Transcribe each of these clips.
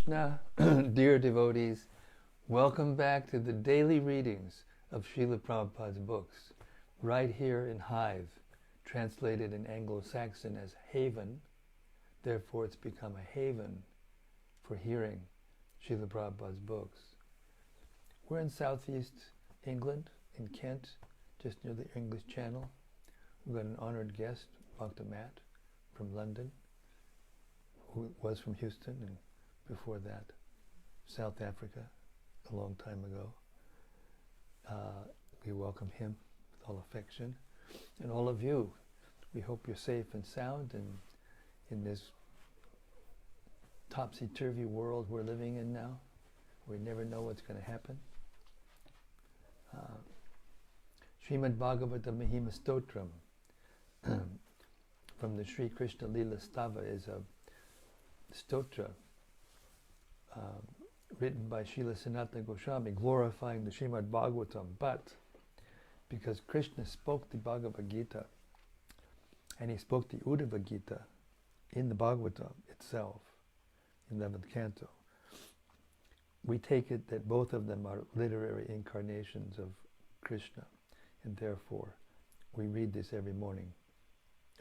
Krishna, dear devotees, welcome back to the daily readings of Srila Prabhupada's books, right here in Hive, translated in Anglo-Saxon as haven. Therefore, it's become a haven for hearing Srila Prabhupada's books. We're in southeast England, in Kent, just near the English Channel. We've got an honored guest, Dr. Matt, from London, who was from Houston, and before that, South Africa, a long time ago. We welcome him with all affection. And all of you, we hope you're safe and sound in this topsy-turvy world we're living in now. We never know what's going to happen. Srimad Bhagavata Mahima Stotram from the Sri Krishna Lila Stava is a stotra written by Srila Sanatana Goswami glorifying the Srimad Bhagavatam, but because Krishna spoke the Bhagavad-gita and he spoke the Uddhava-gita in the Bhagavatam itself, 11th canto, we take it that both of them are literary incarnations of Krishna, and therefore we read this every morning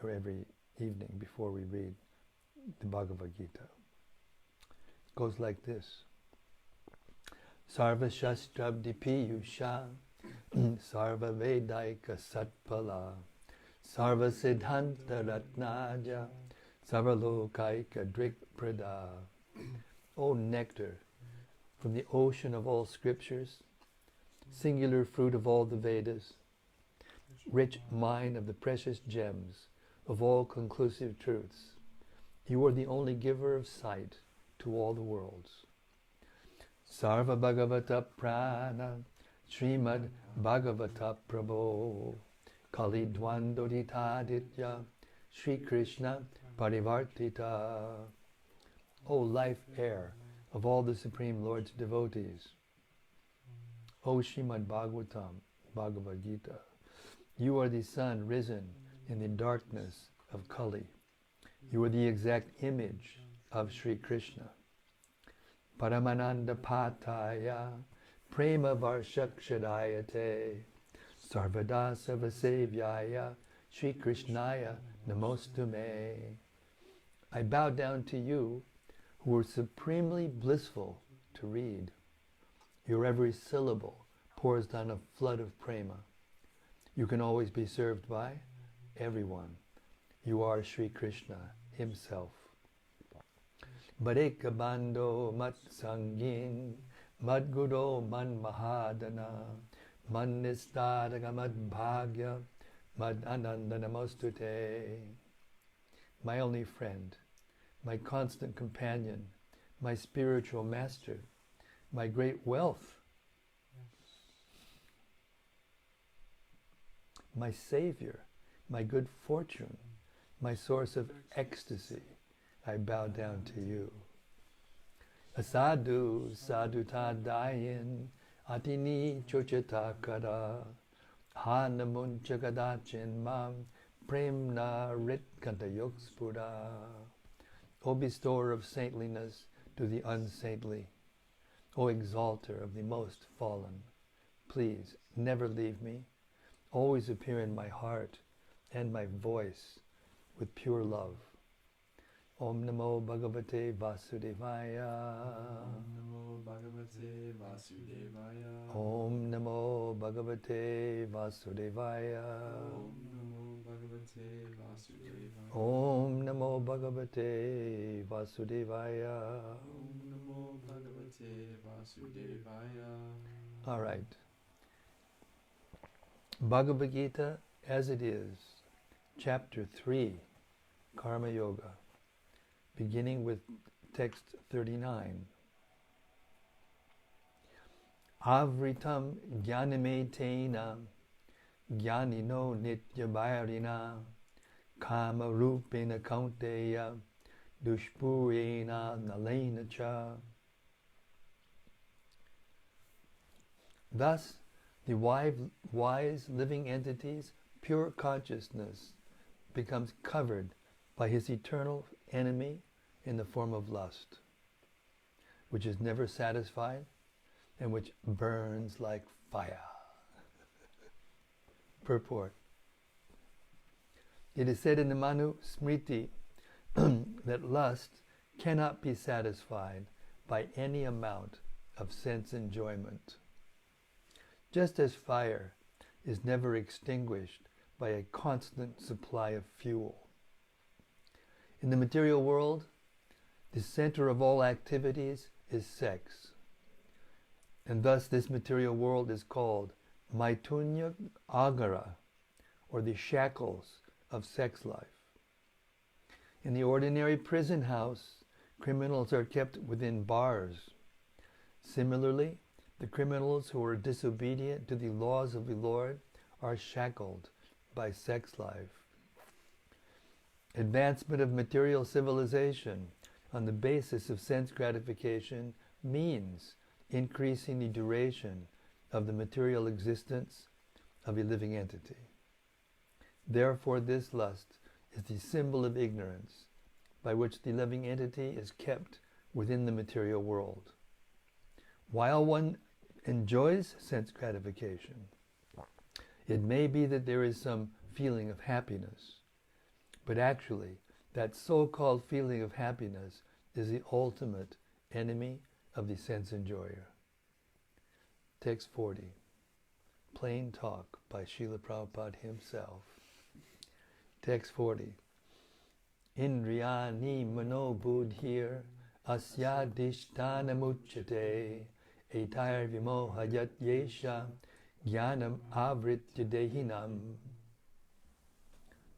or every evening before we read the Bhagavad-gita. It goes like this. Sarva Shastrabdi Piyusha Sarva Vedaika Satpala Sarva Siddhanta Ratnaja Sarva Lokaika Drikprada. O nectar from the ocean of all scriptures, singular fruit of all the Vedas, rich mine of the precious gems of all conclusive truths, you are the only giver of sight to all the worlds. Sarva Bhagavata Prana Srimad Bhagavata Prabho Kali Dvandoditaditya Sri Krishna Parivartita. O life air of all the Supreme Lord's devotees, O Srimad Bhagavatam, Bhagavad-gita, you are the sun risen in the darkness of Kali. You are the exact image of Sri Krishna. Paramananda Pataya Prema Varshakshadayate Sarvada Sarvasevyaya Sri Krishnaya Namostume. I bow down to you who are supremely blissful to read. Your every syllable pours down a flood of prema. You can always be served by everyone. You are Sri Krishna himself. Badeka Bando Mat Sangin Madguro Man Mahadana Man Nistadaga Mad Bhagya Mad Ananda Namostute. My only friend, my constant companion, my spiritual master, my great wealth, my savior, my good fortune, my source of ecstasy, I bow down to you. Asadu saduta dayin atini chochata kara hanamun chagadachin mam premna ritkanta yogspura. O bestower of saintliness to the unsaintly, O exalter of the most fallen, please never leave me. Always appear in my heart and my voice with pure love. Om Namo Bhagavate Vasudevaya. Om Namo Bhagavate Vasudevaya. Om Namo Bhagavate Vasudevaya. Om Namo Bhagavate Vasudevaya. Om Namo Bhagavate Vasudevaya. Om Namo Bhagavate Vasudevaya. All right. Bhagavad-gita As It Is, Chapter 3, Karma Yoga, beginning with text 39. Avritam jnanametena jnanino nityabhairina kama rupena kaunteya dushpurena nalena cha. Thus, the wise living entity's pure consciousness becomes covered by his eternal enemy in the form of lust. which is never satisfied and which burns like fire. Purport. It is said in the Manu Smriti that lust cannot be satisfied by any amount of sense enjoyment. Just as fire is never extinguished by a constant supply of fuel. In the material world, the center of all activities is sex. And thus this material world is called Untitled, or the shackles of sex life. In the ordinary prison house, criminals are kept within bars. Similarly, the criminals who are disobedient to the laws of the Lord are shackled by sex life. Advancement of material civilization on the basis of sense gratification means increasing the duration of the material existence of a living entity. Therefore, this lust is the symbol of ignorance by which the living entity is kept within the material world. While one enjoys sense gratification, it may be that there is some feeling of happiness, but actually, that so-called feeling of happiness is the ultimate enemy of the sense enjoyer. Text 40. Plain Talk by Srila Prabhupada himself. Text 40. Indriyani mano buddhir asyadhishtanamuchyate etair vimohayat yesha jnanam avritya dehinam.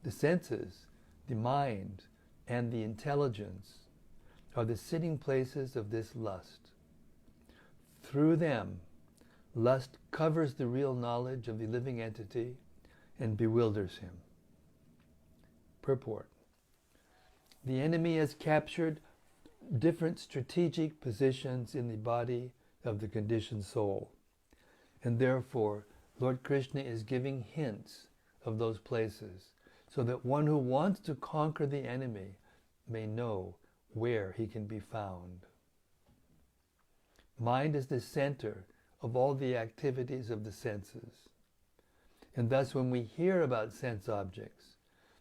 The senses, the mind, and the intelligence are the sitting places of this lust. Through them, lust covers the real knowledge of the living entity and bewilders him. Purport. The enemy has captured different strategic positions in the body of the conditioned soul, and therefore Lord Krishna is giving hints of those places so that one who wants to conquer the enemy may know where he can be found. Mind is the center of all the activities of the senses. And thus when we hear about sense objects,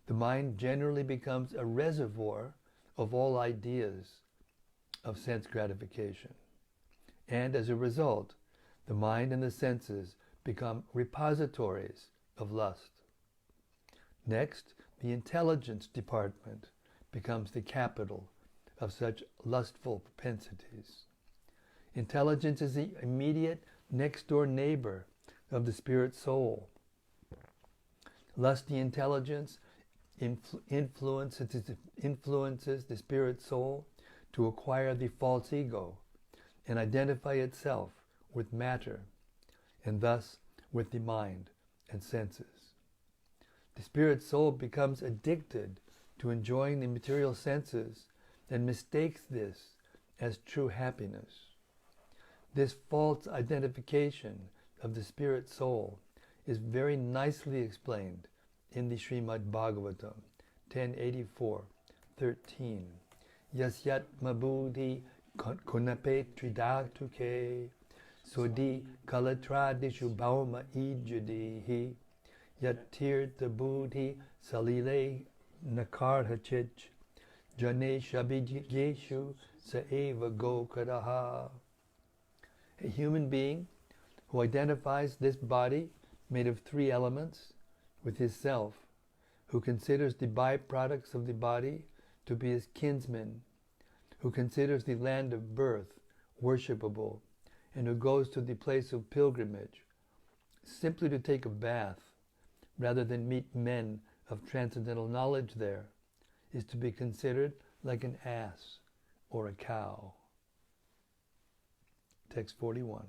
the mind generally becomes a reservoir of all ideas of sense gratification. And as a result, the mind and the senses become repositories of lust. Next, the intelligence department becomes the capital of such lustful propensities. Intelligence is the immediate next-door neighbor of the spirit soul. Lusty intelligence influences the spirit soul to acquire the false ego and identify itself with matter, and thus with the mind and senses. The spirit soul becomes addicted to enjoying the material senses and mistakes this as true happiness. This false identification of the spirit soul is very nicely explained in the Srimad Bhagavatam 1084:13. Yasyat mabudhi kunape tridatuke sodi kalatradishu bhauma ijadihi yatirtha buddhi salile nakarhachich jane shabidjeshu saeva gokaraha. A human being who identifies this body made of three elements with his self, who considers the byproducts of the body to be his kinsmen, who considers the land of birth worshipable, and who goes to the place of pilgrimage simply to take a bath rather than meet men of transcendental knowledge there, is to be considered like an ass or a cow. Text 41.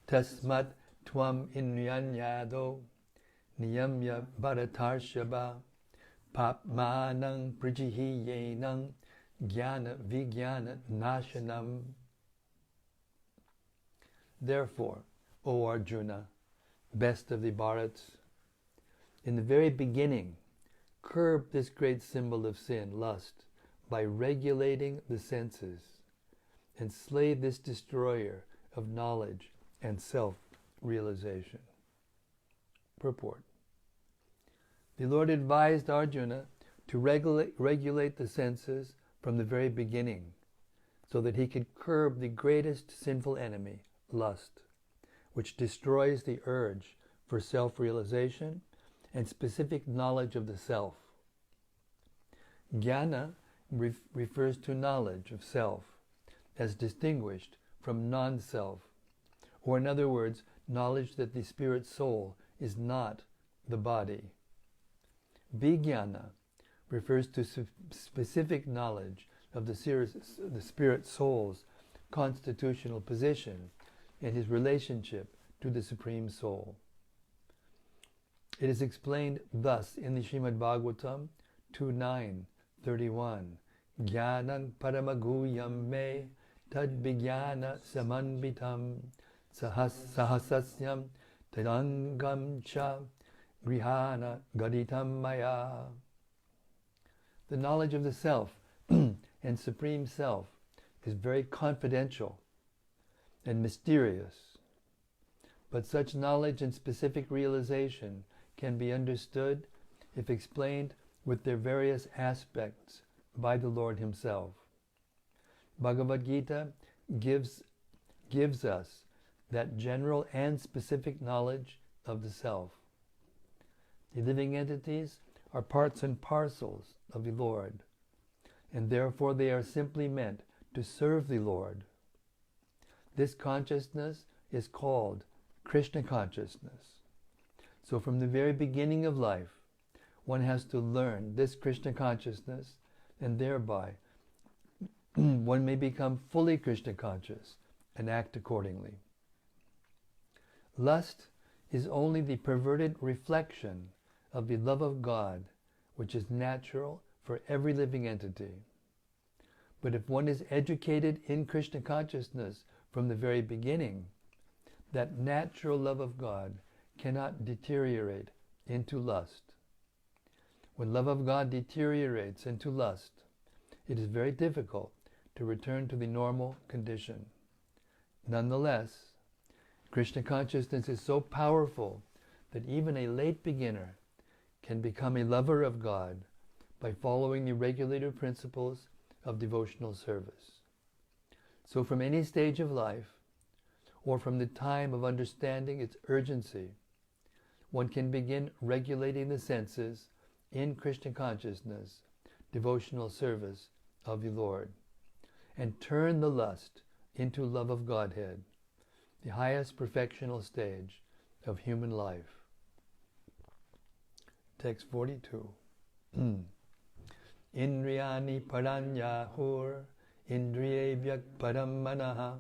Tasmat tvam inryanyado niyamya bharatarshaba papmanang prajihiyenang jnana vijnana nashanam. Therefore, O Arjuna, best of the Bharats, in the very beginning, curb this great symbol of sin, lust, by regulating the senses and slay this destroyer of knowledge and self-realization. Purport. The Lord advised Arjuna to regulate the senses from the very beginning so that he could curb the greatest sinful enemy, lust, which destroys the urge for self-realization and specific knowledge of the self. Jnana refers to knowledge of self as distinguished from non-self, or in other words, knowledge that the spirit soul is not the body. Vijnana refers to specific knowledge of the spirit soul's constitutional position and his relationship to the Supreme Soul. It is explained thus in the Srimad Bhagavatam 2.9.31. Jnanam paramaguyam me tad vijnana samanvitam sahasasyam tadangam cha grihana gaditam maya. The knowledge of the self and Supreme Self is very confidential and mysterious, but such knowledge and specific realization can be understood if explained with their various aspects by the Lord Himself. Bhagavad-gita gives us that general and specific knowledge of the self. The living entities are parts and parcels of the Lord, and therefore they are simply meant to serve the Lord. This consciousness is called Krishna Consciousness. So from the very beginning of life, one has to learn this Krishna Consciousness, and thereby one may become fully Krishna conscious and act accordingly. Lust is only the perverted reflection of the love of God, which is natural for every living entity. But if one is educated in Krishna consciousness from the very beginning, that natural love of God cannot deteriorate into lust. When love of God deteriorates into lust, it is very difficult to return to the normal condition. Nonetheless, Krishna consciousness is so powerful that even a late beginner can become a lover of God by following the regulative principles of devotional service. So from any stage of life, or from the time of understanding its urgency, one can begin regulating the senses in Krishna consciousness, devotional service of the Lord, and turn the lust into love of Godhead, the highest perfectional stage of human life. Text 42. Indriyani paranyahur indriyevyak param manaha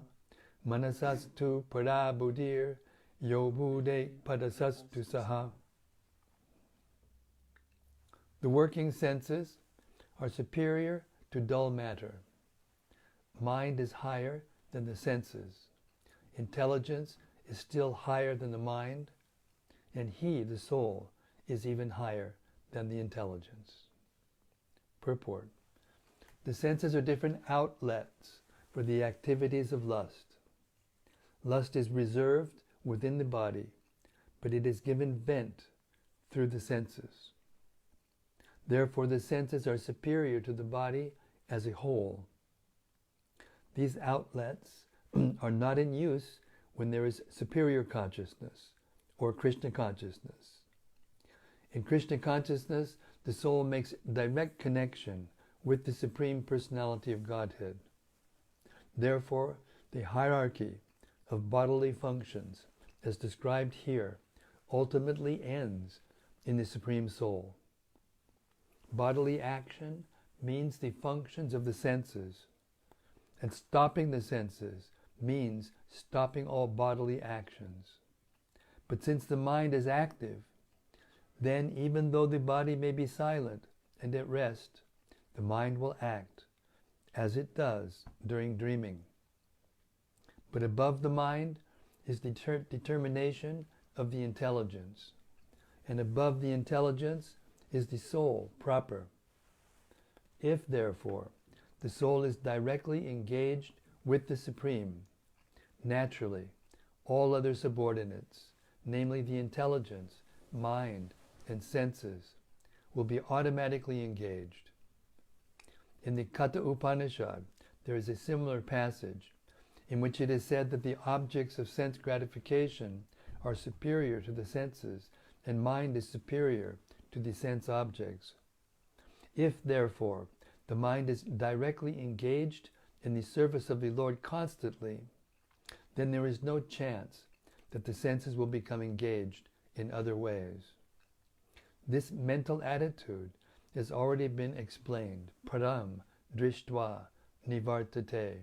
manasastu parabudir yobude padasastu saha. The working senses are superior to dull matter. Mind is higher than the senses. Intelligence is still higher than the mind, and he, the soul, is even higher than the intelligence. Purport. The senses are different outlets for the activities of lust. Lust is reserved within the body, but it is given vent through the senses. Therefore, the senses are superior to the body as a whole. These outlets are not in use when there is superior consciousness or Krishna consciousness. In Krishna consciousness, the soul makes direct connection with the Supreme Personality of Godhead. Therefore, the hierarchy of bodily functions, as described here, ultimately ends in the Supreme Soul. Bodily action means the functions of the senses, and stopping the senses means stopping all bodily actions. But since the mind is active, then even though the body may be silent and at rest, the mind will act, as it does during dreaming. But above the mind is the determination of the intelligence, and above the intelligence is the soul proper. If, therefore, the soul is directly engaged with the Supreme, naturally, all other subordinates, namely the intelligence, mind, and senses, will be automatically engaged. In the Katha Upanishad, there is a similar passage in which it is said that the objects of sense gratification are superior to the senses, and mind is superior to the sense objects. If, therefore, the mind is directly engaged in the service of the Lord constantly, then there is no chance that the senses will become engaged in other ways. This mental attitude has already been explained. Param drishtva nivartate.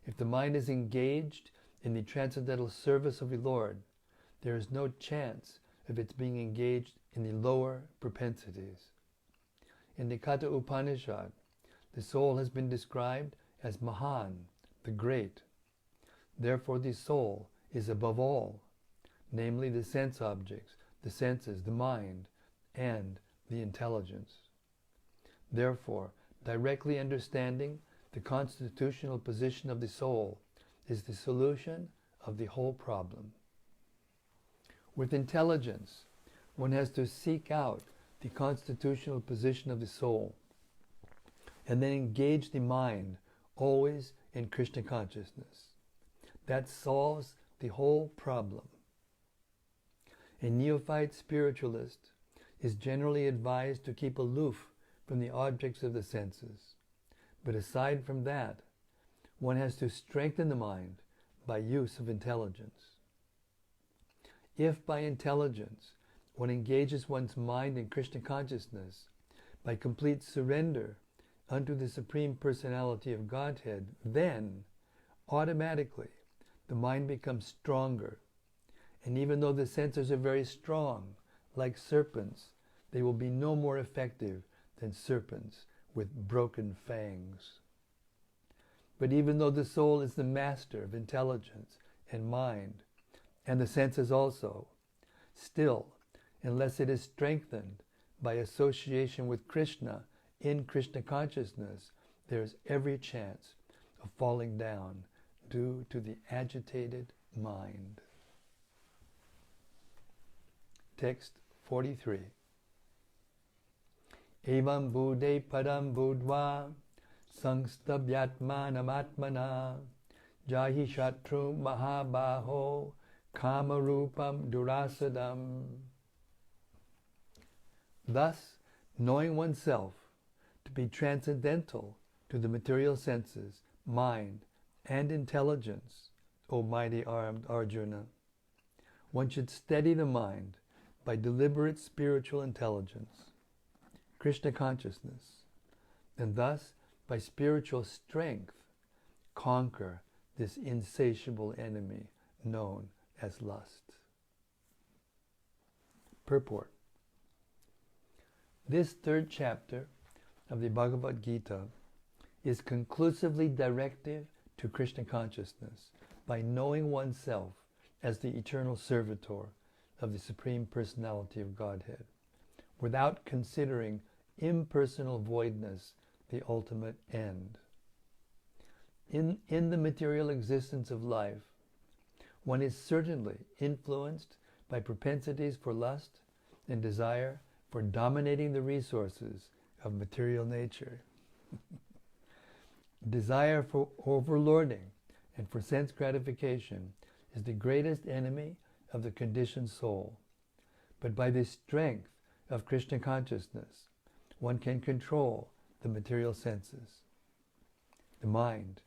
If the mind is engaged in the transcendental service of the Lord, there is no chance of its being engaged in the lower propensities. In the Katha Upanishad, the soul has been described as Mahan, the great. Therefore the soul is above all, namely the sense objects, the senses, the mind, and the intelligence. Therefore, directly understanding the constitutional position of the soul is the solution of the whole problem. With intelligence, one has to seek out the constitutional position of the soul and then engage the mind always in Krishna consciousness. That solves the whole problem. A neophyte spiritualist is generally advised to keep aloof from the objects of the senses. But aside from that, one has to strengthen the mind by use of intelligence. If by intelligence one engages one's mind in Krishna consciousness by complete surrender unto the Supreme Personality of Godhead, then automatically the mind becomes stronger. And even though the senses are very strong, like serpents, they will be no more effective than serpents with broken fangs. But even though the soul is the master of intelligence and mind, and the senses also, still, unless it is strengthened by association with Krishna in Krishna consciousness, there is every chance of falling down due to the agitated mind. Text 43. Evam bude padam budva sangstabhyatmanam atmana jahi shatru mahabaho kamarupam durasadam. Thus, knowing oneself to be transcendental to the material senses, mind, and intelligence, O mighty armed Arjuna, one should steady the mind by deliberate spiritual intelligence, Krishna consciousness, and thus, by spiritual strength, conquer this insatiable enemy known as lust. Purport. This third chapter of the Bhagavad-gita is conclusively directive to Krishna consciousness by knowing oneself as the eternal servitor of the Supreme Personality of Godhead, without considering impersonal voidness the ultimate end. In the material existence of life, one is certainly influenced by propensities for lust and desire for dominating the resources of material nature. Desire for overlording and for sense gratification is the greatest enemy of the conditioned soul. But by the strength of Krishna consciousness, one can control the material senses, the mind,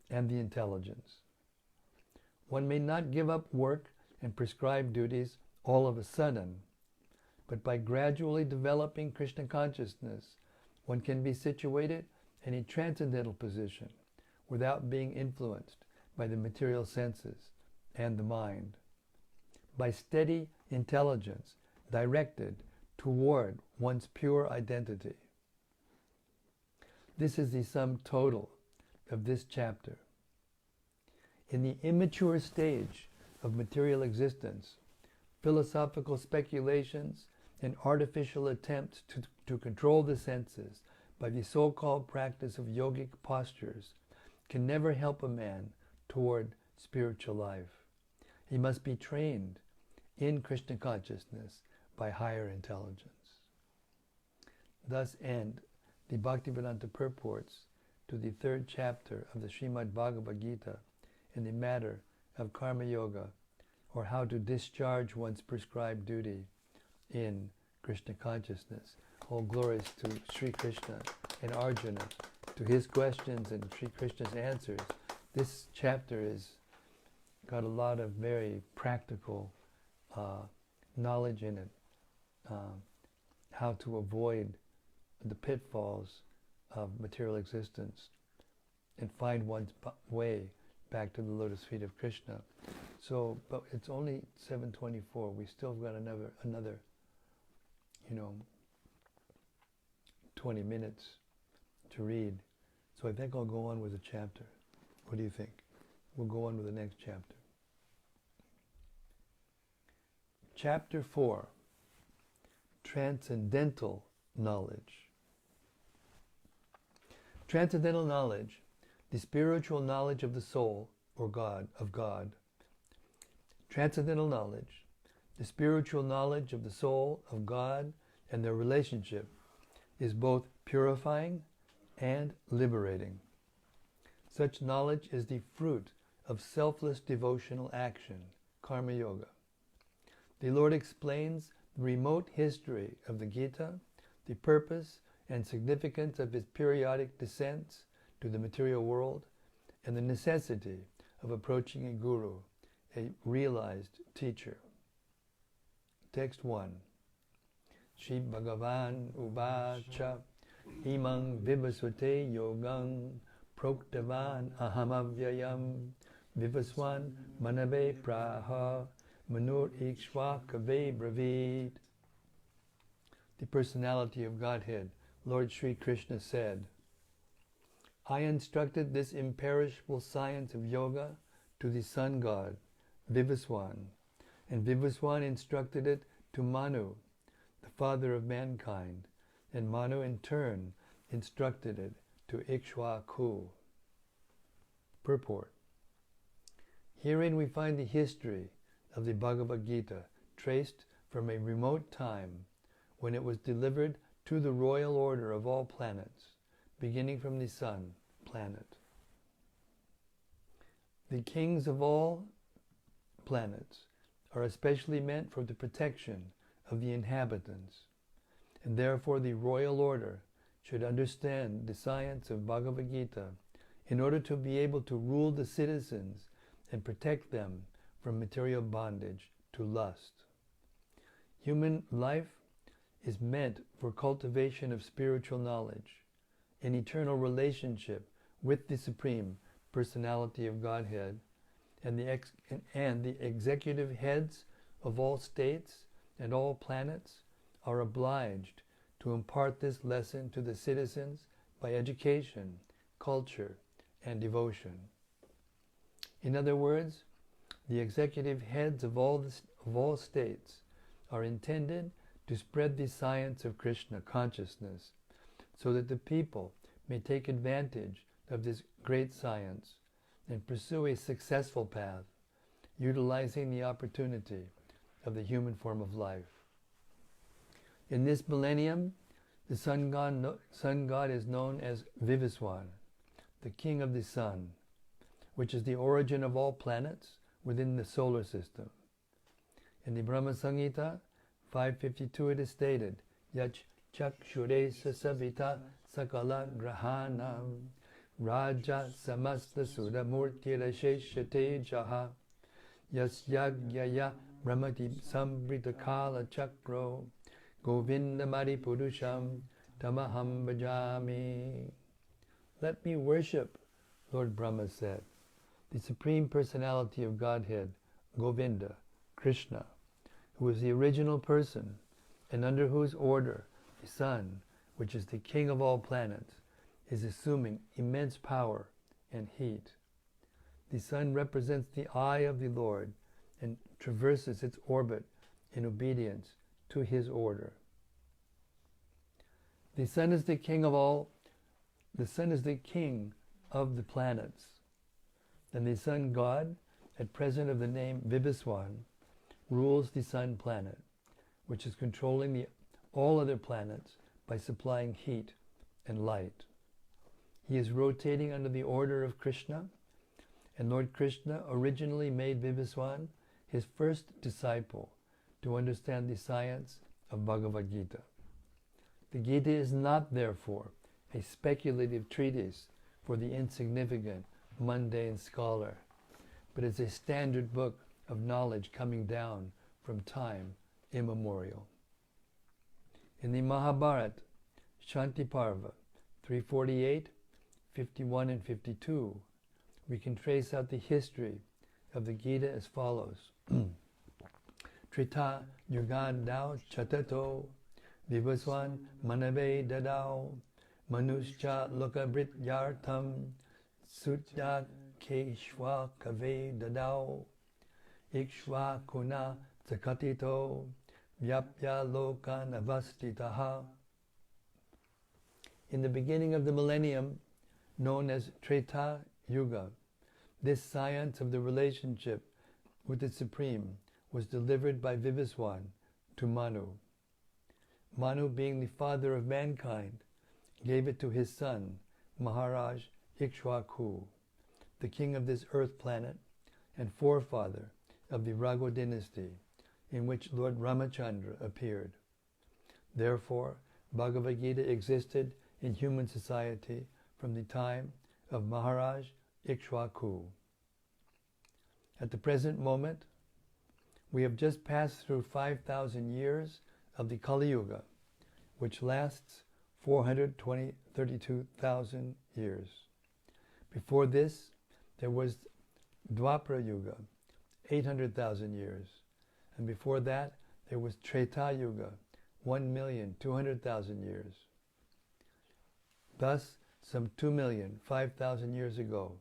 and the intelligence. One may not give up work and prescribed duties all of a sudden, but by gradually developing Krishna consciousness, one can be situated in a transcendental position without being influenced by the material senses and the mind. By steady intelligence directed toward one's pure identity. This is the sum total of this chapter. In the immature stage of material existence, philosophical speculations and artificial attempts to control the senses by the so-called practice of yogic postures can never help a man toward spiritual life. He must be trained in Krishna consciousness by higher intelligence. Thus end the Bhaktivedanta purports to the 3rd chapter of the Srimad Bhagavad-gita in the matter of Karma Yoga, or how to discharge one's prescribed duty in Krishna consciousness. All glories to Sri Krishna and Arjuna, to his questions and Sri Krishna's answers. This chapter is got a lot of very practical knowledge in it, how to avoid the pitfalls of material existence and find one's way back to the lotus feet of Krishna. So, but it's only 7:24. We still got another 20 minutes to read. So I think I'll go on with the chapter. What do you think? We'll go on with the next chapter. Chapter 4, Transcendental Knowledge. Transcendental knowledge, the spiritual knowledge of the soul, or God, of God. Transcendental knowledge, the spiritual knowledge of the soul, of God, and their relationship, is both purifying and liberating. Such knowledge is the fruit of selfless devotional action, Karma Yoga. The Lord explains the remote history of the Gita, the purpose and significance of his periodic descents to the material world, and the necessity of approaching a guru, a realized teacher. Text 1. Shri Bhagavan Uvacha Imang Vivasvate Yogam Proktavan Ahamavyayam Vivaswan Manave Praha Manur Ikshvakave Bravid. The Personality of Godhead, Lord Sri Krishna said, I instructed this imperishable science of yoga to the sun god, Vivaswan, and Vivaswan instructed it to Manu, the father of mankind, and Manu in turn instructed it to Ikshvaku. Purport. Herein we find the history of the Bhagavad-gita traced from a remote time when it was delivered to the royal order of all planets, beginning from the sun planet. The kings of all planets are especially meant for the protection of the inhabitants, and therefore the royal order should understand the science of Bhagavad-gita in order to be able to rule the citizens and protect them from material bondage to lust. Human life is meant for cultivation of spiritual knowledge, an eternal relationship with the Supreme Personality of Godhead, and the executive heads of all states and all planets are obliged to impart this lesson to the citizens by education, culture, and devotion. In other words, the executive heads of all states are intended to spread the science of Krishna consciousness so that the people may take advantage of this great science and pursue a successful path, utilizing the opportunity of the human form of life. In this millennium, the sun god is known as Vivaswan, the king of the sun, which is the origin of all planets within the solar system. In the Brahma Samhita 552 it is stated, Yach Chakshure Savita Sakala Grahanam Raja Samasta Sura Murti Rasheshate Jaha Yasyagya Brahmati Sambrita Kala Chakro Govinda Mari Purusham Tamaham Bhajami. Let me worship, Lord Brahma said, the Supreme Personality of Godhead, Govinda, Krishna, who is the original person and under whose order the sun, which is the king of all planets, is assuming immense power and heat. The sun represents the eye of the Lord and traverses its orbit in obedience to his order. The sun is the king the sun is the king of the planets. And the sun god, at present of the name Vibhiswan, rules the sun planet, which is controlling all other planets by supplying heat and light. He is rotating under the order of Krishna, and Lord Krishna originally made Vibhiswan his first disciple to understand the science of Bhagavad-gita. The Gita is not, therefore, a speculative treatise for the insignificant, mundane scholar, but is a standard book of knowledge coming down from time immemorial. In the Mahabharata, Shanti Parva 348, 51 and 52, we can trace out the history of the Gita as follows. Trita Yugandao Chatato Vivaswan Manave Dadao Manuscha Lokabrit Yartam Sutya Keshwa Kave Dadao Ikshwa Kuna Zakatito Vyapya Lokan Avastitaha. In the beginning of the millennium, known as Treta Yuga, this science of the relationship with the Supreme was delivered by Vivaswan to Manu. Manu, being the father of mankind, gave it to his son, Maharaj Ikshwaku, the king of this earth planet and forefather of the Raghu dynasty, in which Lord Ramachandra appeared. Therefore, Bhagavad Gita existed in human society from the time of Maharaj Ikshwaku. At the present moment, we have just passed through 5,000 years of the Kali Yuga, which lasts 432,000 years. Before this, there was Dwapara Yuga, 800,000 years. And before that, there was Treta Yuga, 1,200,000 years. Thus, some 2,005,000 years ago,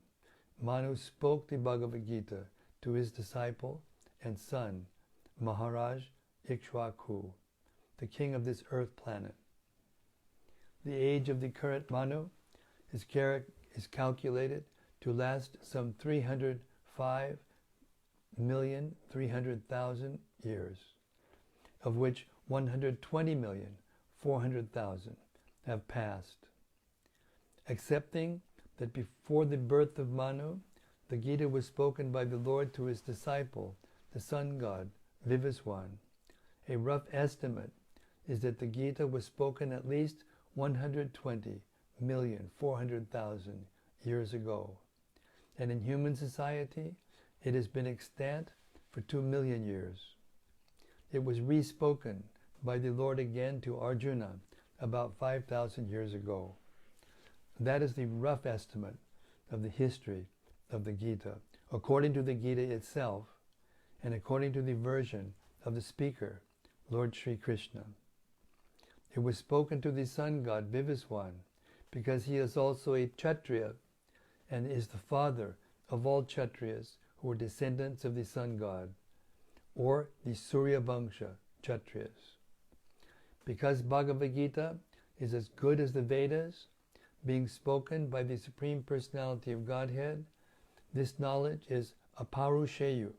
Manu spoke the Bhagavad Gita to his disciple and son, Maharaj Ikshwaku, the king of this earth planet. The age of the current Manu is calculated to last some 305,300,000 years, of which 120,400,000 have passed. Accepting that before the birth of Manu, the Gita was spoken by the Lord to his disciple, the sun god, Vivaswan, a rough estimate is that the Gita was spoken at least 120,400,000 years ago. And in human society, it has been extant for 2 million years. It was re-spoken by the Lord again to Arjuna about 5,000 years ago. That is the rough estimate of the history of the Gita, according to the Gita itself, and according to the version of the speaker, Lord Sri Krishna. It was spoken to the sun god Vivaswan, because he is also a Kshatriya and is the father of all Kshatriyas who are descendants of the sun god, or the Surya Vangsha Kshatriyas. Because Bhagavad Gita is as good as the Vedas, being spoken by the Supreme Personality of Godhead, this knowledge is aparusheya,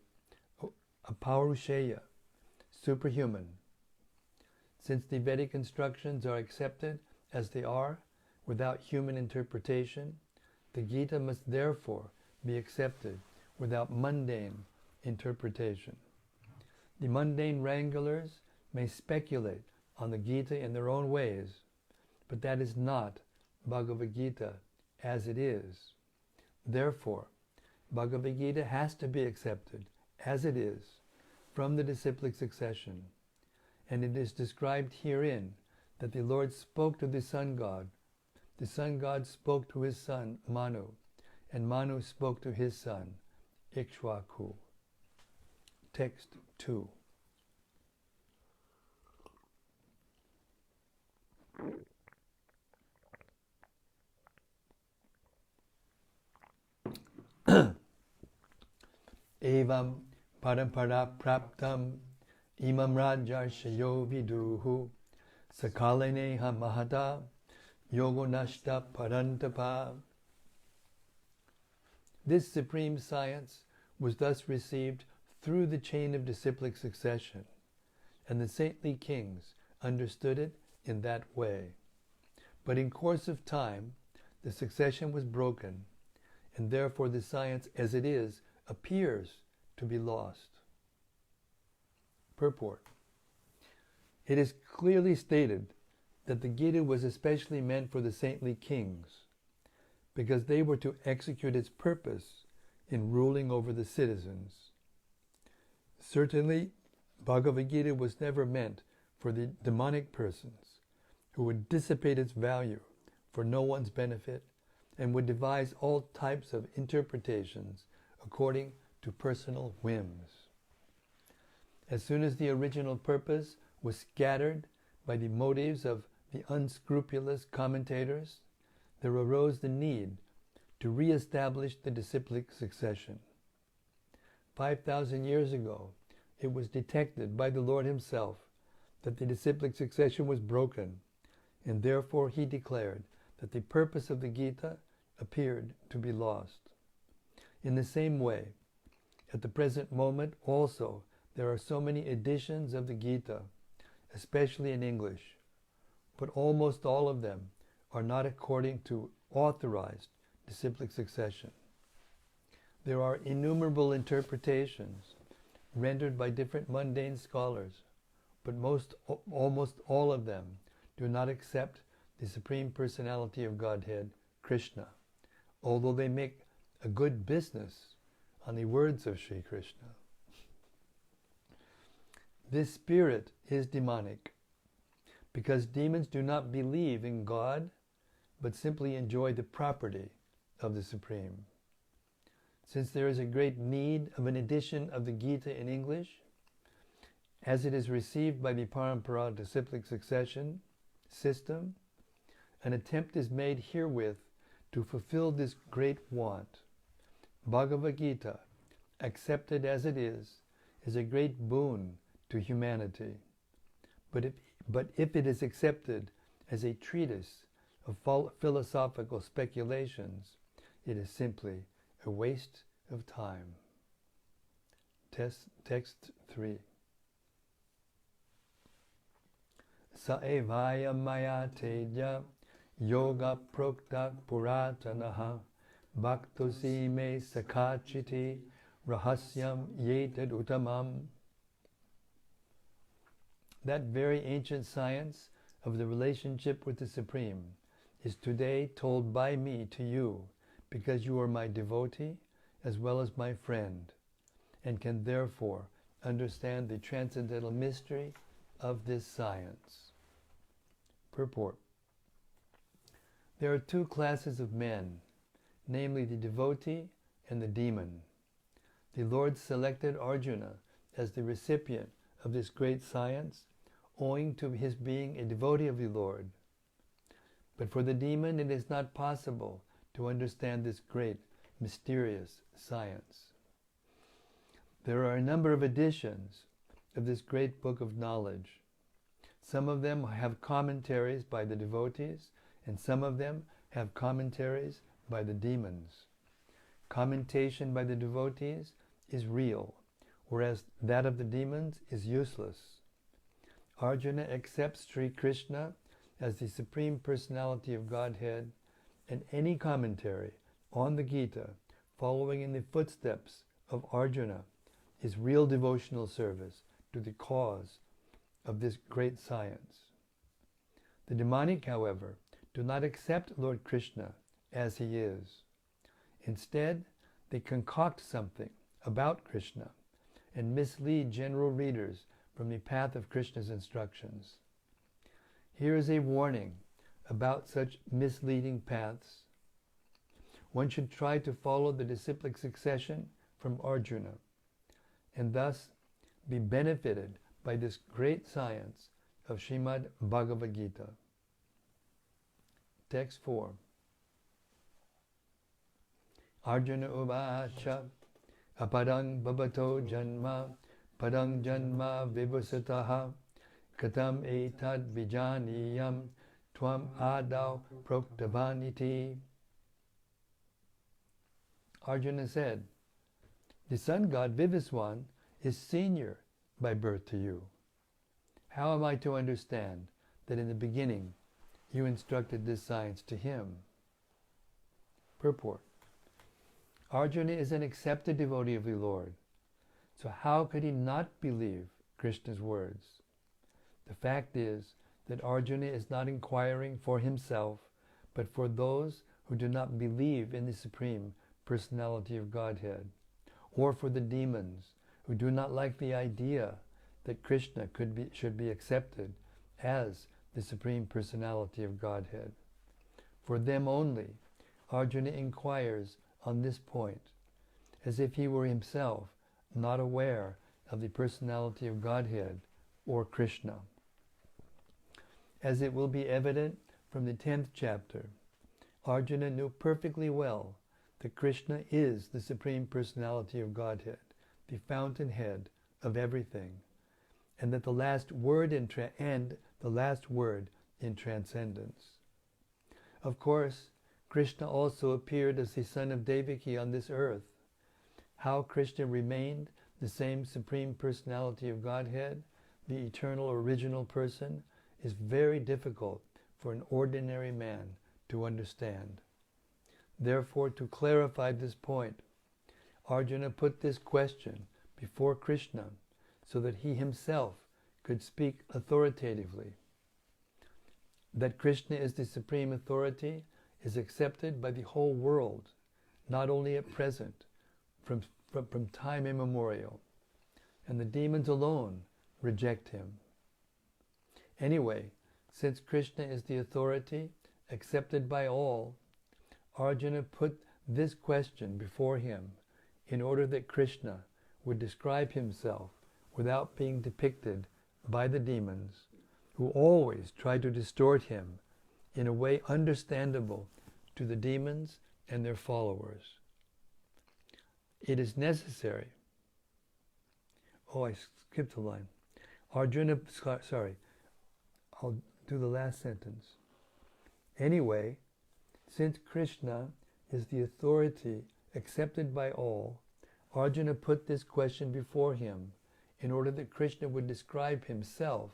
superhuman. Since the Vedic instructions are accepted as they are, without human interpretation, the Gita must therefore be accepted without mundane interpretation. The mundane wranglers may speculate on the Gita in their own ways, but that is not Bhagavad Gita as it is. Therefore, Bhagavad Gita has to be accepted as it is from the disciplic succession, and it is described herein that the Lord spoke to the sun god spoke to his son Manu, and Manu spoke to his son Ikshwaku. Text 2. Evam parampara praptam imam rajarshayo viduhu sakaleneha mahata yogonashta parantapa. This supreme science was thus received through the chain of disciplic succession, and the saintly kings understood it in that way. But in course of time, the succession was broken, and therefore the science as it is appears to be lost. Purport. It is clearly stated that the Gita was especially meant for the saintly kings, because they were to execute its purpose in ruling over the citizens. Certainly, Bhagavad-gita was never meant for the demonic persons who would dissipate its value for no one's benefit and would devise all types of interpretations according to personal whims. As soon as the original purpose was scattered by the motives of the unscrupulous commentators, there arose the need to re-establish the disciplic succession. 5,000 years ago, it was detected by the Lord himself that the disciplic succession was broken, and therefore he declared that the purpose of the Gita appeared to be lost. In the same way, at the present moment also, there are so many editions of the Gita, especially in English, but almost all of them are not according to authorized disciplic succession. There are innumerable interpretations rendered by different mundane scholars, but almost all of them do not accept the Supreme Personality of Godhead, Krishna, although they make a good business on the words of Sri Krishna. This spirit is demonic, because demons do not believe in God, but simply enjoy the property of the Supreme. Since there is a great need of an edition of the Gita in English, as it is received by the Parampara disciplic succession system, an attempt is made herewith to fulfill this great want. Bhagavad-gita, accepted as it is a great boon to humanity. But if it is accepted as a treatise of philosophical speculations, it is simply a waste of time. Text 3. Sa evaya maya tedya yoga prokta puratanaha bhaktosi me sakachiti rahasyam yetad utamam. That very ancient science of the relationship with the Supreme is today told by me to you, because you are my devotee as well as my friend, and can therefore understand the transcendental mystery of this science. Purport. There are two classes of men, namely the devotee and the demon. The Lord selected Arjuna as the recipient of this great science, owing to his being a devotee of the Lord. But for the demon, it is not possible to understand this great, mysterious science. There are a number of editions of this great book of knowledge. Some of them have commentaries by the devotees, and some of them have commentaries by the demons. Commentation by the devotees is real, whereas that of the demons is useless. Arjuna accepts Sri Krishna as the Supreme Personality of Godhead, and any commentary on the Gita following in the footsteps of Arjuna is real devotional service to the cause of this great science. The demonic, however, do not accept Lord Krishna as he is. Instead, they concoct something about Krishna and mislead general readers from the path of Krishna's instructions. Here is a warning about such misleading paths. One should try to follow the disciplic succession from Arjuna, and thus be benefited by this great science of Srimad Bhagavad-gita. Text 4. Arjuna uvacha apadang bhavato janma padang janma vibhusataha katam etad vijaniyam tvam adau proktavaniti. Arjuna said, the sun god Vivaswan is senior by birth to you. How am I to understand that in the beginning you instructed this science to him? Purport. Arjuna is an accepted devotee of the Lord, so how could he not believe Krishna's words? The fact is that Arjuna is not inquiring for himself, but for those who do not believe in the Supreme Personality of Godhead, or for the demons who do not like the idea that Krishna should be accepted as the Supreme Personality of Godhead. For them only, Arjuna inquires on this point, as if he were himself not aware of the Personality of Godhead or Krishna. As it will be evident from the 10th chapter, Arjuna knew perfectly well that Krishna is the Supreme Personality of Godhead, the fountainhead of everything, and that the last word in transcendence. Of course, Krishna also appeared as the son of Devaki on this earth. How Krishna remained the same Supreme Personality of Godhead, the eternal original person, is very difficult for an ordinary man to understand. Therefore, to clarify this point, Arjuna put this question before Krishna so that he himself could speak authoritatively. That Krishna is the supreme authority is accepted by the whole world, not only at present, from time immemorial, and the demons alone reject him. Anyway, since Krishna is the authority accepted by all, Arjuna put this question before him in order that Krishna would describe himself without being depicted by the demons, who always try to distort him in a way understandable to the demons and their followers. It is necessary. Oh, I skipped a line. Arjuna, sorry, I'll do the last sentence. Anyway, since Krishna is the authority accepted by all, Arjuna put this question before him in order that Krishna would describe himself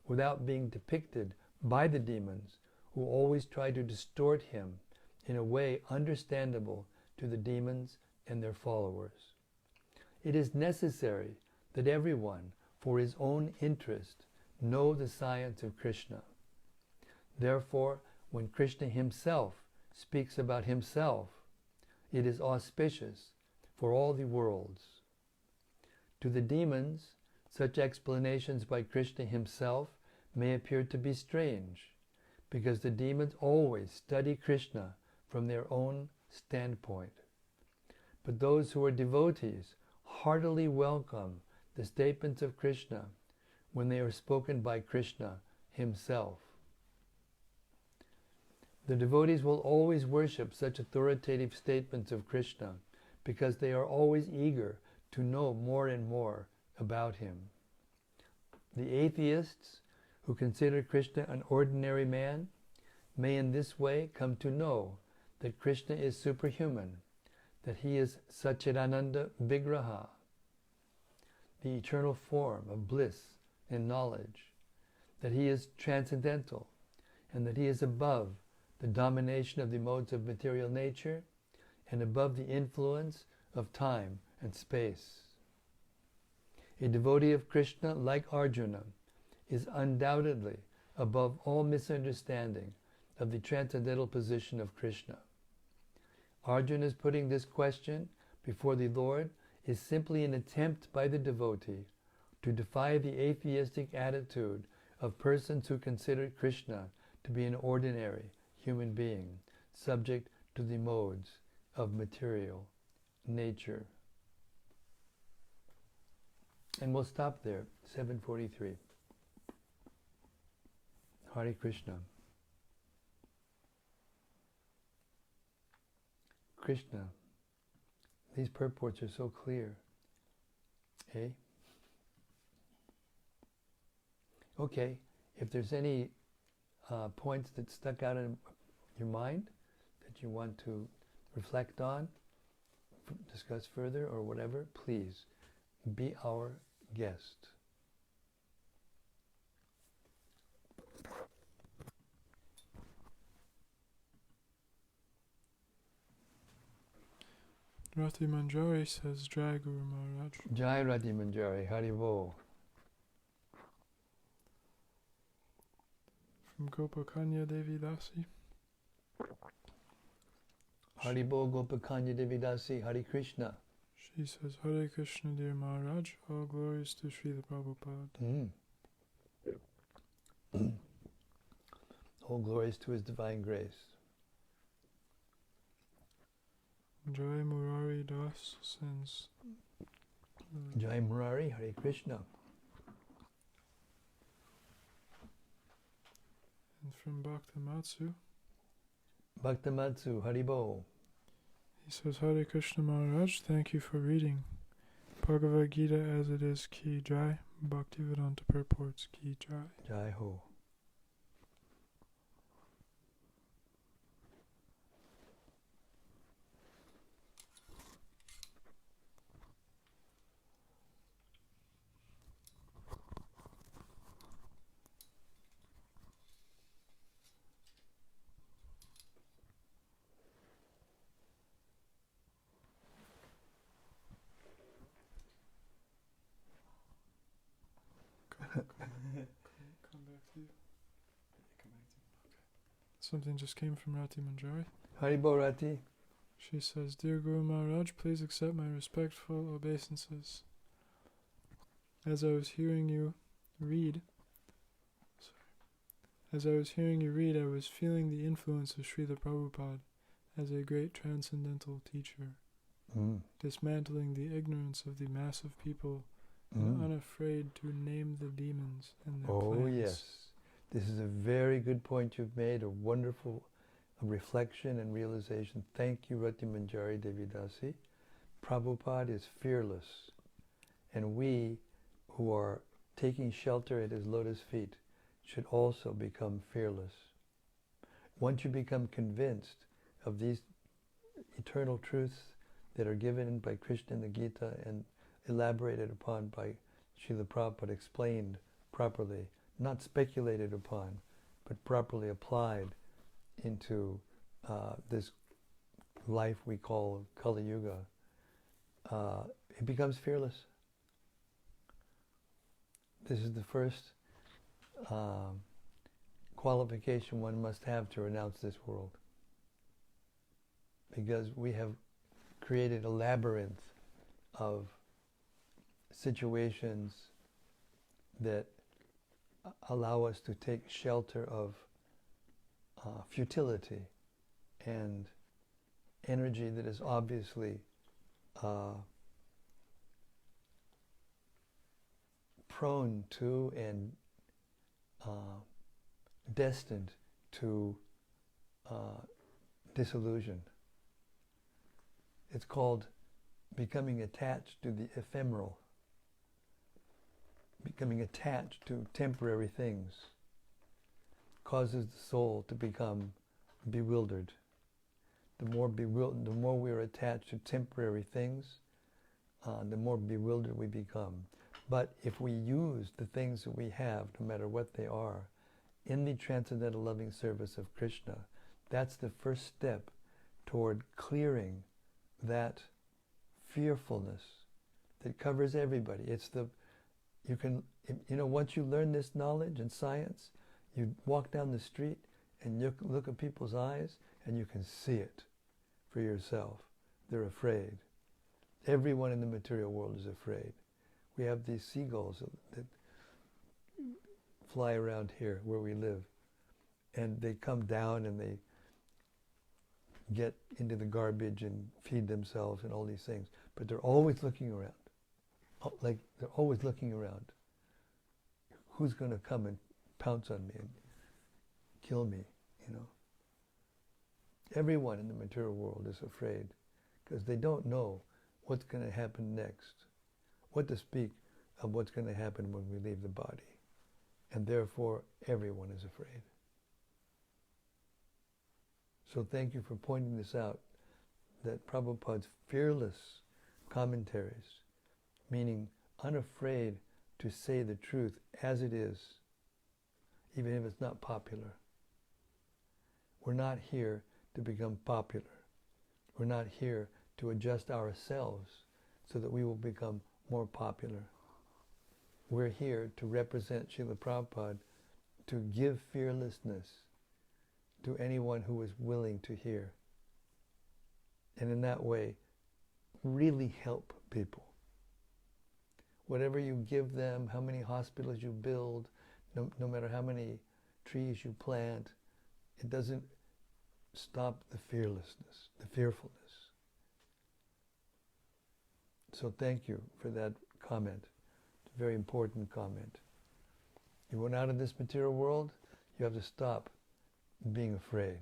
without being depicted by the demons, who always try to distort him in a way understandable to the demons and their followers. It is necessary that everyone, for his own interest, know the science of Krishna. Therefore, when Krishna himself speaks about himself, it is auspicious for all the worlds. To the demons, such explanations by Krishna himself may appear to be strange, because the demons always study Krishna from their own standpoint. But those who are devotees heartily welcome the statements of Krishna when they are spoken by Krishna himself. The devotees will always worship such authoritative statements of Krishna because they are always eager to know more and more about him. The atheists who consider Krishna an ordinary man may in this way come to know that Krishna is superhuman, that he is Satchidananda Vigraha, the eternal form of bliss and knowledge, that he is transcendental, and that he is above the domination of the modes of material nature and above the influence of time and space. A devotee of Krishna, like Arjuna, is undoubtedly above all misunderstanding of the transcendental position of Krishna. Arjuna's putting this question before the Lord is simply an attempt by the devotee to defy the atheistic attitude of persons who consider Krishna to be an ordinary human being, subject to the modes of material nature. And we'll stop there, 743. Hare Krishna. Krishna, these purports are so clear. Eh? Okay, if there's any points that stuck out in your mind that you want to reflect on, discuss further or whatever, please be our guest. Rati Manjari says, Jai Guru Maharaj. Jai Rati Manjari, Haribo. From Gopakanya Devi Dasi. Haribo Gopakanya Devi Dasi, Hare Krishna. She says, Hare Krishna, dear Maharaj, all glories to Srila Prabhupada. All glories to His divine grace. Jai Murari Das sends. Jai Murari, Hare Krishna. And from Bhaktamatsu. Bhaktamatsu, Haribo. He says, Hare Krishna Maharaj, thank you for reading. Bhagavad-gita As It Is, Ki Jai. Bhaktivedanta purports, Ki Jai. Jai Ho. Come back to you. Something just came from Rati Manjari. Haribo Rati. She says, Dear Guru Maharaj, please accept my respectful obeisances. As I was hearing you read, I was feeling the influence of Srila Prabhupada as a great transcendental teacher, dismantling the ignorance of the mass of people and unafraid to name the demons and their plans. Oh yes, this is a very good point you've made, a wonderful reflection and realization. Thank you, Rati Manjari Devi Dasi. Prabhupada is fearless, and we who are taking shelter at his lotus feet should also become fearless. Once you become convinced of these eternal truths that are given by Krishna in the Gita and elaborated upon by Srila Prabhupada, explained properly, not speculated upon, but properly applied into this life we call Kali Yuga, it becomes fearless. This is the first qualification one must have to renounce this world, because we have created a labyrinth of situations that allow us to take shelter of futility and energy that is obviously prone to and destined to disillusion. It's called becoming attached to the ephemeral, becoming attached to temporary things causes the soul to become bewildered. The more we are attached to temporary things, the more bewildered we become. But if we use the things that we have, no matter what they are, in the transcendental loving service of Krishna, that's the first step toward clearing that fearfulness that covers everybody. It's once you learn this knowledge and science, you walk down the street and you look at people's eyes and you can see it for yourself. They're afraid. Everyone in the material world is afraid. We have these seagulls that fly around here where we live, and they come down and they get into the garbage and feed themselves and all these things, but they're always looking around. Like they're always looking around. Who's going to come and pounce on me and kill me, Everyone in the material world is afraid because they don't know what's going to happen next, what to speak of what's going to happen when we leave the body. and therefore everyone is afraid. So thank you for pointing this out, that Prabhupada's fearless commentaries, meaning unafraid to say the truth as it is, even if it's not popular. We're not here to become popular. We're not here to adjust ourselves so that we will become more popular. We're here to represent Srila Prabhupada, to give fearlessness to anyone who is willing to hear. And in that way, really help people. Whatever you give them, how many hospitals you build, no matter how many trees you plant, it doesn't stop the fearlessness, the fearfulness. So thank you for that comment. It's a very important comment. You went out of this material world, you have to stop being afraid.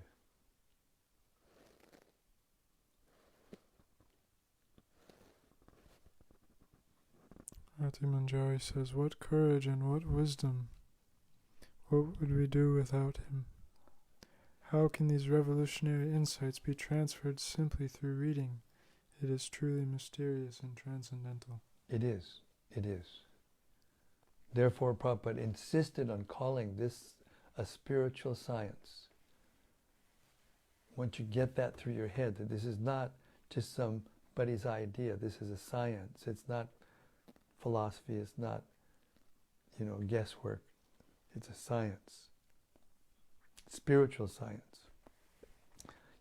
Ati Manjari says, what courage and what wisdom. What would we do without him? How can these revolutionary insights be transferred simply through reading? It is truly mysterious and transcendental. It is. It is. Therefore, Prabhupada insisted on calling this a spiritual science. Once you get that through your head, that this is not just somebody's idea, this is a science. It's not philosophy, it's not, guesswork. It's a science. Spiritual science.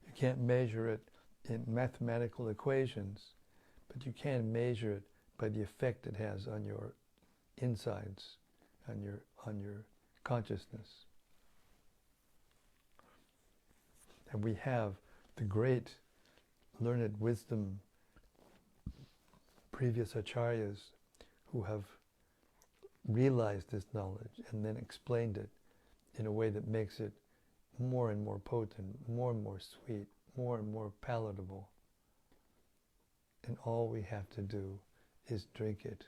You can't measure it in mathematical equations, but you can measure it by the effect it has on your insides, on your consciousness. And we have the great learned wisdom previous acharyas who have realized this knowledge and then explained it in a way that makes it more and more potent, more and more sweet, more and more palatable. And all we have to do is drink it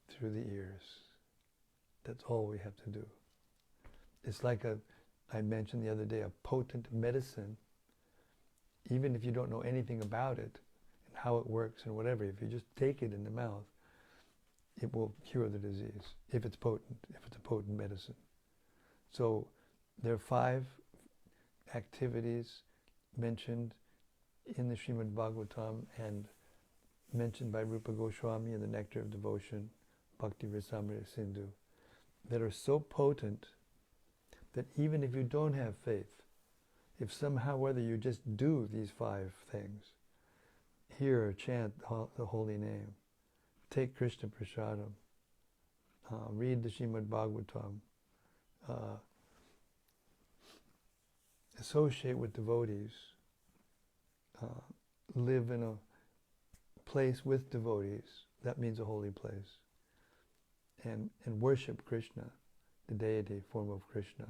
through the ears. That's all we have to do. It's like I mentioned the other day, a potent medicine. Even if you don't know anything about it and how it works and whatever, if you just take it in the mouth, it will cure the disease, if it's potent, if it's a potent medicine. So there are 5 activities mentioned in the Srimad Bhagavatam and mentioned by Rupa Goswami in the Nectar of Devotion, Bhakti Rasamrita Sindhu, that are so potent that even if you don't have faith, if somehow whether you just do these 5 things, hear or chant the holy name, take Krishna Prasadam, read the Srimad Bhagavatam, associate with devotees, live in a place with devotees, that means a holy place, and worship Krishna, the deity form of Krishna.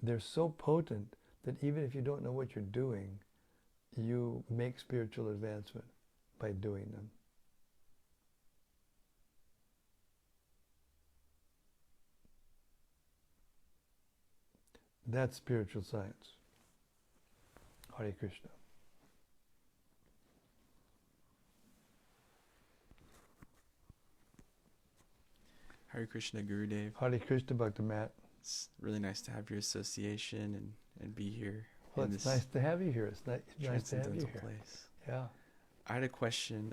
They're so potent that even if you don't know what you're doing, you make spiritual advancement by doing them. That's spiritual science. Hare Krishna. Hare Krishna, Gurudev. Hare Krishna, Bhakti Matt. It's really nice to have your association and be here. Well, it's nice to have you here. It's nice to have you here. Place. Yeah. I had a question.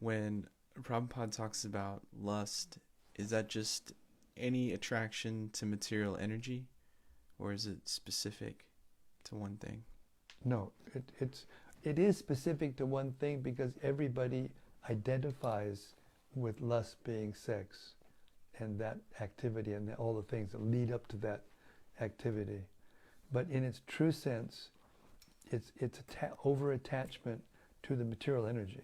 When Prabhupada talks about lust, is that just any attraction to material energy, or is it specific to one thing? No, it is specific to one thing because everybody identifies with lust being sex and that activity and all the things that lead up to that activity. But in its true sense, it's over-attachment to the material energy.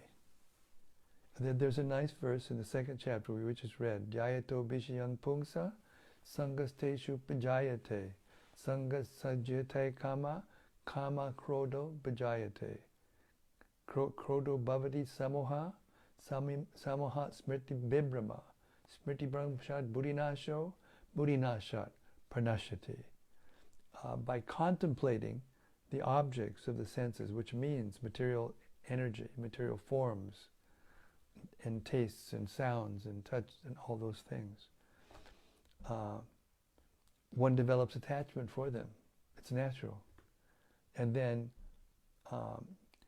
There's a nice verse in the 2nd chapter we just read, Jayato Bishayang Pungsa, Sangasteshu Pajayate, Sangas Sajyate Kama, Kama Krodo Bajayate. Krodo Bhavati Samoha, Samoha Smriti Bibrama, Smriti Brahmashat Buddhinasho, Buddhinashat Pranashati. By contemplating the objects of the senses, which means material energy, material forms, and tastes and sounds and touch and all those things, one develops attachment for them. It's natural. And then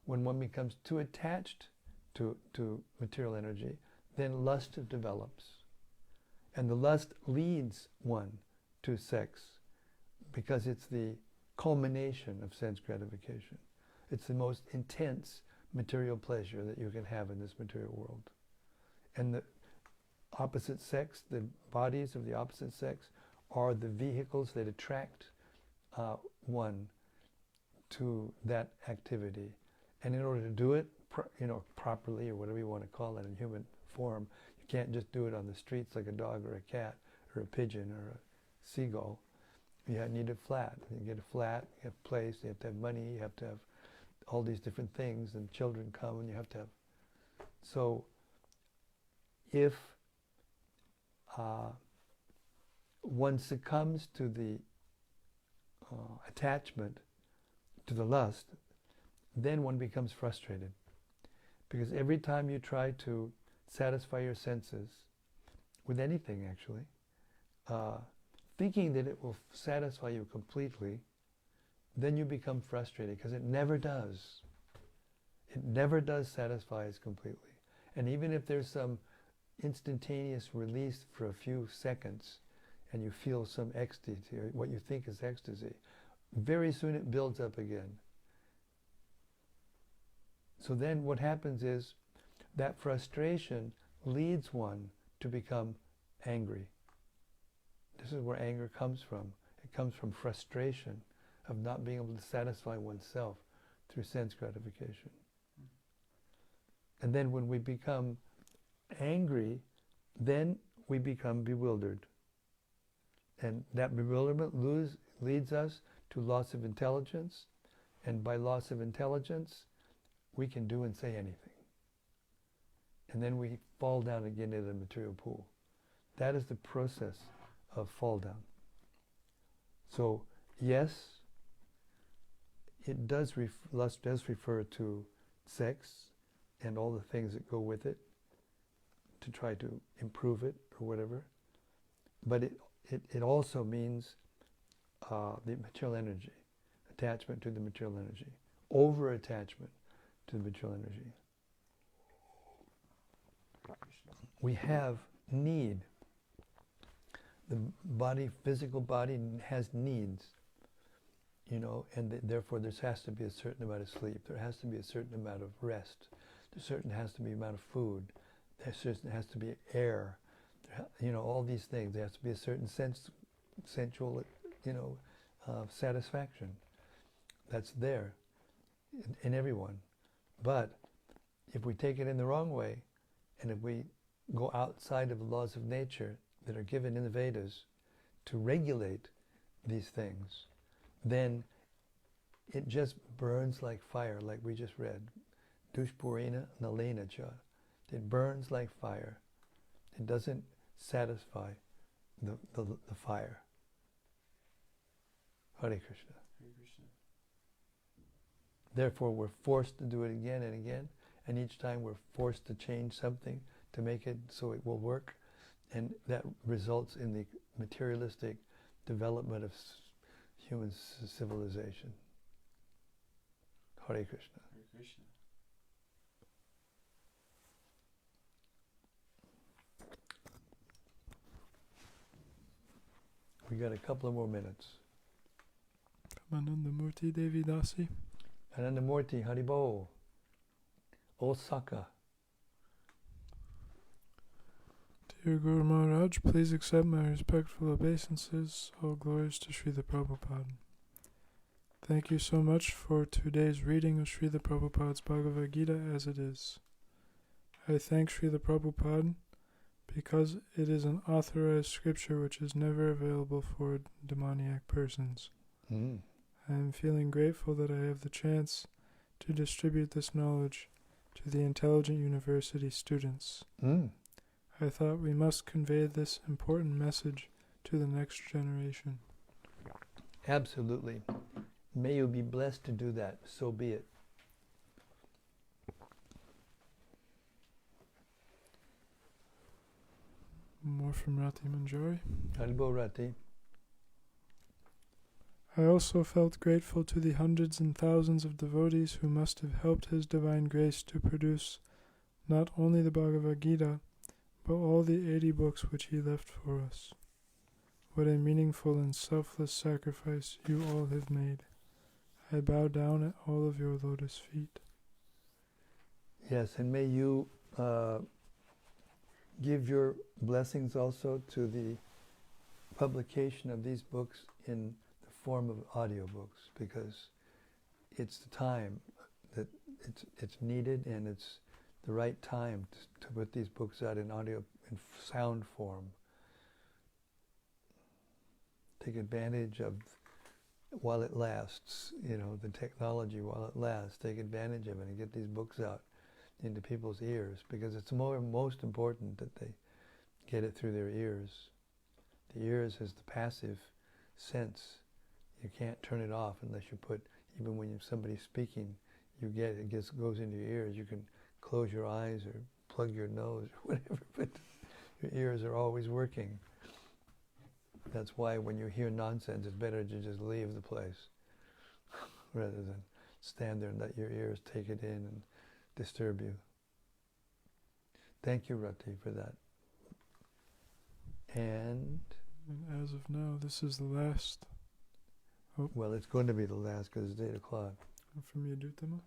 when one becomes too attached to material energy, then lust develops. And the lust leads one to sex because it's the culmination of sense gratification. It's the most intense material pleasure that you can have in this material world. And the opposite sex, the bodies of the opposite sex, are the vehicles that attract one to that activity. And in order to do it, properly, or whatever you want to call it in human form, you can't just do it on the streets like a dog or a cat or a pigeon or a seagull. You need a flat. You get a flat, you have a place, you have to have money, you have to have all these different things, and children come and you have to have. So if one succumbs to the attachment, to the lust, then one becomes frustrated. Because every time you try to satisfy your senses, with anything actually, thinking that it will satisfy you completely, then you become frustrated, because it never does. It never does satisfy us completely. And even if there's some instantaneous release for a few seconds, and you feel some ecstasy, or what you think is ecstasy, very soon it builds up again. So then what happens is that frustration leads one to become angry. This is where anger comes from. It comes from frustration of not being able to satisfy oneself through sense gratification. And then when we become angry, then we become bewildered. And that bewilderment leads us to loss of intelligence. And by loss of intelligence, we can do and say anything. And then we fall down again into the material pool. That is the process of fall down. So, yes, it does lust does refer to sex and all the things that go with it to try to improve it or whatever. But it also means the material energy, attachment to the material energy, over-attachment to the material energy. We have need. The body, physical body, has needs, and therefore there has to be a certain amount of sleep. There has to be a certain amount of rest. There has to be amount of food. There has to be air. All these things. There has to be a certain sensual, satisfaction that's there in everyone. But if we take it in the wrong way, and if we go outside of the laws of nature that are given in the Vedas to regulate these things, then it just burns like fire, like we just read. Dushpurina nalena cha. It burns like fire. It doesn't satisfy the fire. Hare Krishna. Hare Krishna. Therefore, we're forced to do it again and again, and each time we're forced to change something to make it so it will work, and that results in the materialistic development of human civilization. Hare Krishna. Hare Krishna. We got a couple of more minutes. Anandamurti Devi Dasi. Anandamurti, Haribo, Osaka. Dear Guru Maharaj, please accept my respectful obeisances. All glories to Srila Prabhupada. Thank you so much for today's reading of Srila Prabhupada's Bhagavad-gita As It Is. I thank Srila Prabhupada because it is an authorized scripture which is never available for demoniac persons. I am feeling grateful that I have the chance to distribute this knowledge to the intelligent university students. I thought we must convey this important message to the next generation. Absolutely. May you be blessed to do that. So be it. More from Rati Manjari. Haribo Rati. I also felt grateful to the hundreds and thousands of devotees who must have helped His Divine Grace to produce not only the Bhagavad-gita, but all the 80 books which He left for us. What a meaningful and selfless sacrifice you all have made. I bow down at all of your lotus feet. Yes, and may you give your blessings also to the publication of these books in the form of audiobooks, because it's the time that it's needed, and it's the right time to put these books out in audio, in sound form. Take advantage of, while it lasts, the technology while it lasts. Take advantage of it and get these books out into people's ears, because it's most important that they get it through their ears. The ears is the passive sense. You can't turn it off unless you put, even when somebody's speaking, you get it, goes into your ears. You can close your eyes or plug your nose or whatever, but your ears are always working. That's why when you hear nonsense, it's better to just leave the place rather than stand there and let your ears take it in and disturb you. Thank you, Rati, for that. And as of now, this is the last. Oh. Well, it's going to be the last because it's 8 o'clock. From Yadutama.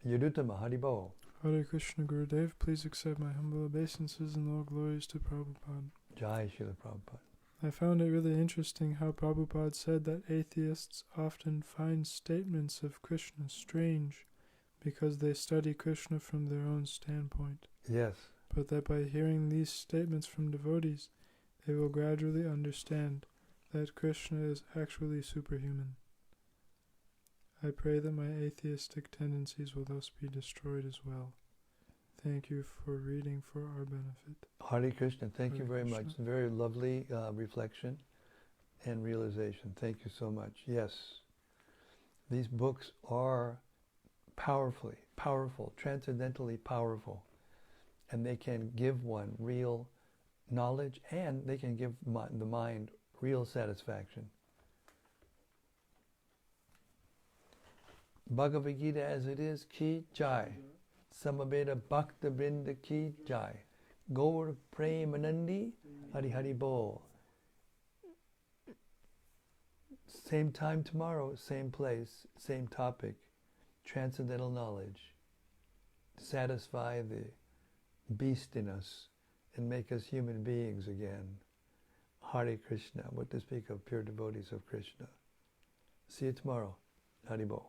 Yadutama, Haribo. Hare Krishna Gurudev, please accept my humble obeisances and all glories to Prabhupada. Jai Srila Prabhupada. I found it really interesting how Prabhupada said that atheists often find statements of Krishna strange because they study Krishna from their own standpoint. Yes. But that by hearing these statements from devotees, they will gradually understand that Krishna is actually superhuman. I pray that my atheistic tendencies will thus be destroyed as well. Thank you for reading for our benefit. Hare Krishna, thank you very Krishna. much. Very lovely reflection and realization. Thank you so much. Yes, these books are powerful, transcendentally powerful, and they can give one real knowledge, and they can give the mind real satisfaction. Bhagavad-gita As It Is, Ki Jai. Samaveda Bhakta Vrinda Ki Jai. Gaur Premanandi Hari Hari Bol. Same time tomorrow, same place, same topic. Transcendental knowledge. Satisfy the beast in us and make us human beings again. Hare Krishna, what to speak of pure devotees of Krishna. See you tomorrow. Hari Bol.